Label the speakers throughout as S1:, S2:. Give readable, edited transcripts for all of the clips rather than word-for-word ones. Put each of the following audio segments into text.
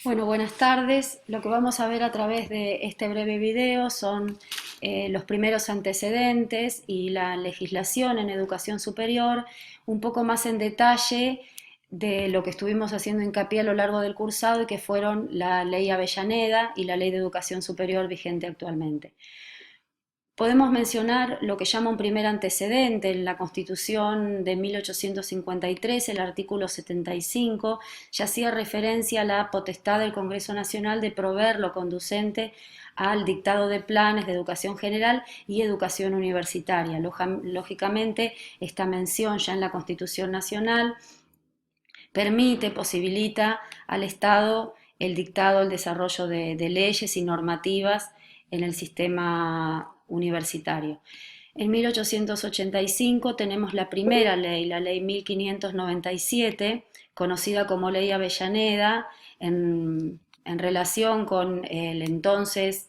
S1: Bueno, buenas tardes. Lo que vamos a ver a través de este breve video son los primeros antecedentes y la legislación en educación superior, un poco más en detalle de lo que estuvimos haciendo hincapié a lo largo del cursado y que fueron la Ley Avellaneda y la Ley de Educación Superior vigente actualmente. Podemos mencionar lo que llama un primer antecedente en la Constitución de 1853, el artículo 75, ya hacía referencia a la potestad del Congreso Nacional de proveer lo conducente al dictado de planes de educación general y educación universitaria. Lógicamente, esta mención ya en la Constitución Nacional permite, posibilita al Estado el dictado, el desarrollo de leyes y normativas en el sistema universitario. En 1885 tenemos la primera ley, la ley 1597, conocida como Ley Avellaneda, en relación con el entonces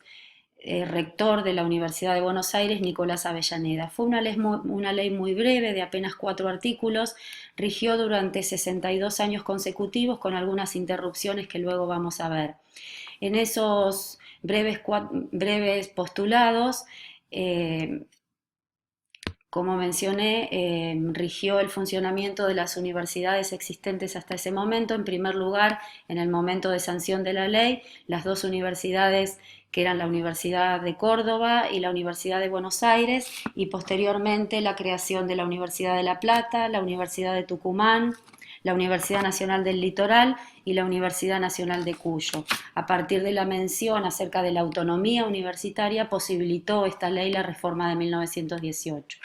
S1: rector de la Universidad de Buenos Aires, Nicolás Avellaneda. Fue una ley muy breve, de apenas 4 artículos, rigió durante 62 años consecutivos con algunas interrupciones que luego vamos a ver. En esos breves postulados, eh, como mencioné, rigió el funcionamiento de las universidades existentes hasta ese momento. En primer lugar, en el momento de sanción de la ley, las dos universidades que eran la Universidad de Córdoba y la Universidad de Buenos Aires, y posteriormente la creación de la Universidad de La Plata, la Universidad de Tucumán, la Universidad Nacional del Litoral y la Universidad Nacional de Cuyo. A partir de la mención acerca de la autonomía universitaria, posibilitó esta ley la reforma de 1918.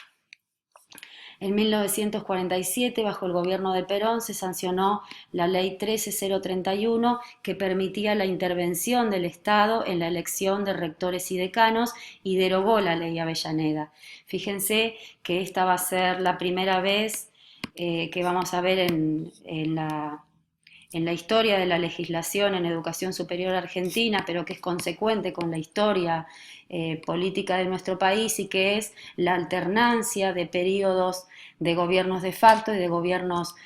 S1: En 1947, bajo el gobierno de Perón, se sancionó la Ley 13031, que permitía la intervención del Estado en la elección de rectores y decanos, y derogó la Ley Avellaneda. Fíjense que esta va a ser la primera vez que vamos a ver en la historia de la legislación en educación superior argentina, pero que es consecuente con la historia política de nuestro país, y que es la alternancia de periodos de gobiernos de facto y de gobiernos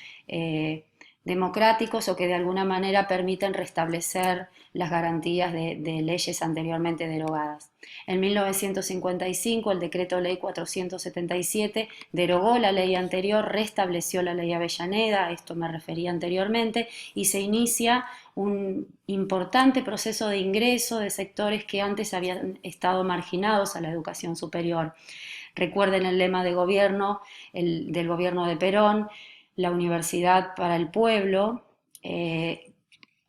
S1: democráticos, o que de alguna manera permiten restablecer las garantías de leyes anteriormente derogadas. En 1955 el decreto ley 477 derogó la ley anterior, restableció la ley Avellaneda, a esto me refería anteriormente, y se inicia un importante proceso de ingreso de sectores que antes habían estado marginados a la educación superior. Recuerden el lema de gobierno, del gobierno de Perón, la universidad para el pueblo.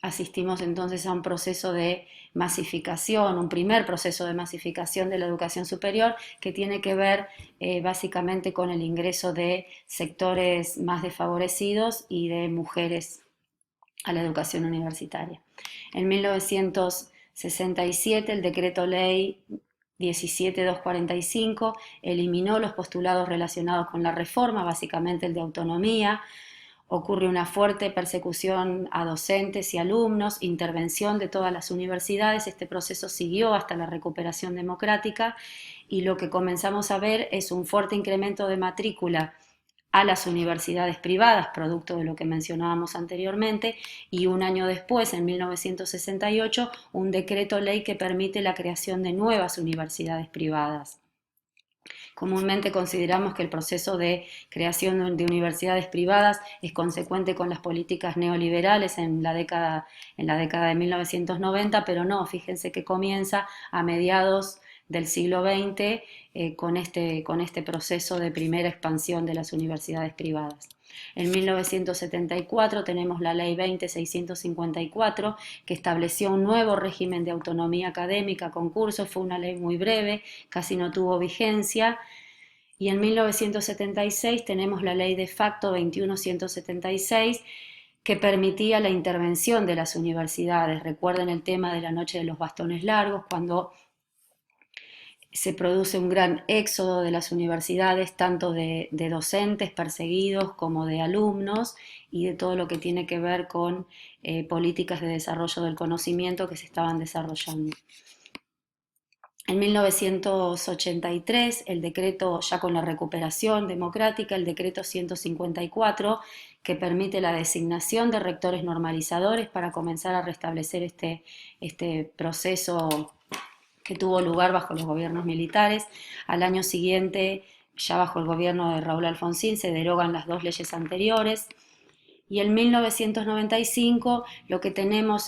S1: Asistimos entonces a un proceso de masificación, un primer proceso de masificación de la educación superior, que tiene que ver básicamente con el ingreso de sectores más desfavorecidos y de mujeres a la educación universitaria. En 1967 el decreto ley 17245 eliminó los postulados relacionados con la reforma, básicamente el de autonomía. Ocurre una fuerte persecución a docentes y alumnos, intervención de todas las universidades. Este proceso siguió hasta la recuperación democrática, y lo que comenzamos a ver es un fuerte incremento de matrícula a las universidades privadas, producto de lo que mencionábamos anteriormente, y un año después, en 1968, un decreto ley que permite la creación de nuevas universidades privadas. Comúnmente consideramos que el proceso de creación de universidades privadas es consecuente con las políticas neoliberales en la década de 1990, pero no, fíjense que comienza a mediados del siglo XX con este proceso de primera expansión de las universidades privadas. En 1974 tenemos la Ley 20.654, que estableció un nuevo régimen de autonomía académica, concursos. Fue una ley muy breve, casi no tuvo vigencia. Y en 1976 tenemos la Ley de Facto 21.176, que permitía la intervención de las universidades. Recuerden el tema de la noche de los bastones largos, cuando se produce un gran éxodo de las universidades, tanto de docentes perseguidos como de alumnos, y de todo lo que tiene que ver con políticas de desarrollo del conocimiento que se estaban desarrollando. En 1983, el decreto, ya con la recuperación democrática, el decreto 154, que permite la designación de rectores normalizadores para comenzar a restablecer este proceso que tuvo lugar bajo los gobiernos militares. Al año siguiente, ya bajo el gobierno de Raúl Alfonsín, se derogan las dos leyes anteriores. Y en 1995 lo que tenemos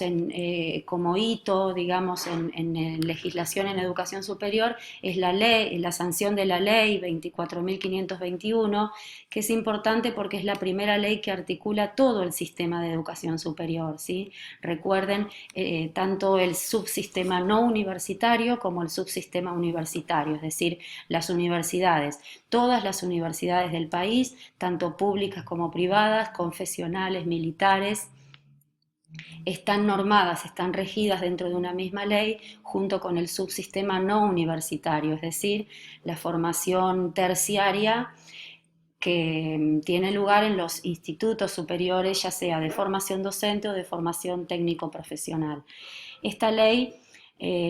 S1: como hito, digamos, en legislación en educación superior es la ley, la sanción de la ley 24.521, que es importante porque es la primera ley que articula todo el sistema de educación superior, ¿sí? Recuerden, tanto el subsistema no universitario como el subsistema universitario, es decir, las universidades, todas las universidades del país, tanto públicas como privadas, confesionales, militares, están normadas, están regidas dentro de una misma ley junto con el subsistema no universitario, es decir, la formación terciaria que tiene lugar en los institutos superiores, ya sea de formación docente o de formación técnico-profesional. Esta ley,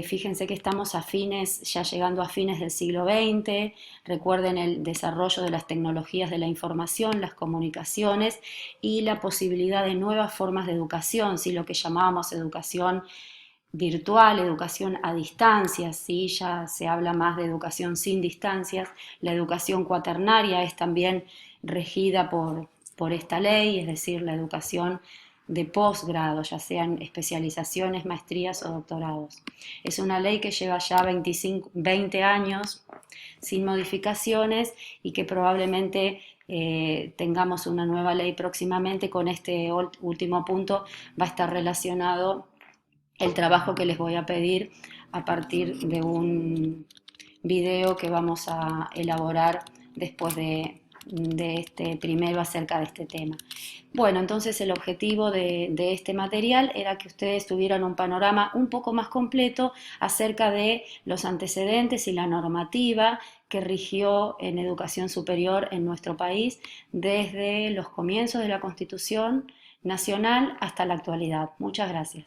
S1: fíjense que estamos ya llegando a fines del siglo XX, recuerden el desarrollo de las tecnologías de la información, las comunicaciones y la posibilidad de nuevas formas de educación, ¿sí? Lo que llamábamos educación virtual, educación a distancia, ¿sí? Ya se habla más de educación sin distancias. La educación cuaternaria es también regida por esta ley, es decir, la educación de posgrado, ya sean especializaciones, maestrías o doctorados. Es una ley que lleva ya 20 años sin modificaciones y que probablemente tengamos una nueva ley próximamente. Con este último punto va a estar relacionado el trabajo que les voy a pedir a partir de un video que vamos a elaborar después de este primero acerca de este tema. Bueno, entonces el objetivo de este material era que ustedes tuvieran un panorama un poco más completo acerca de los antecedentes y la normativa que rigió en educación superior en nuestro país desde los comienzos de la Constitución Nacional hasta la actualidad. Muchas gracias.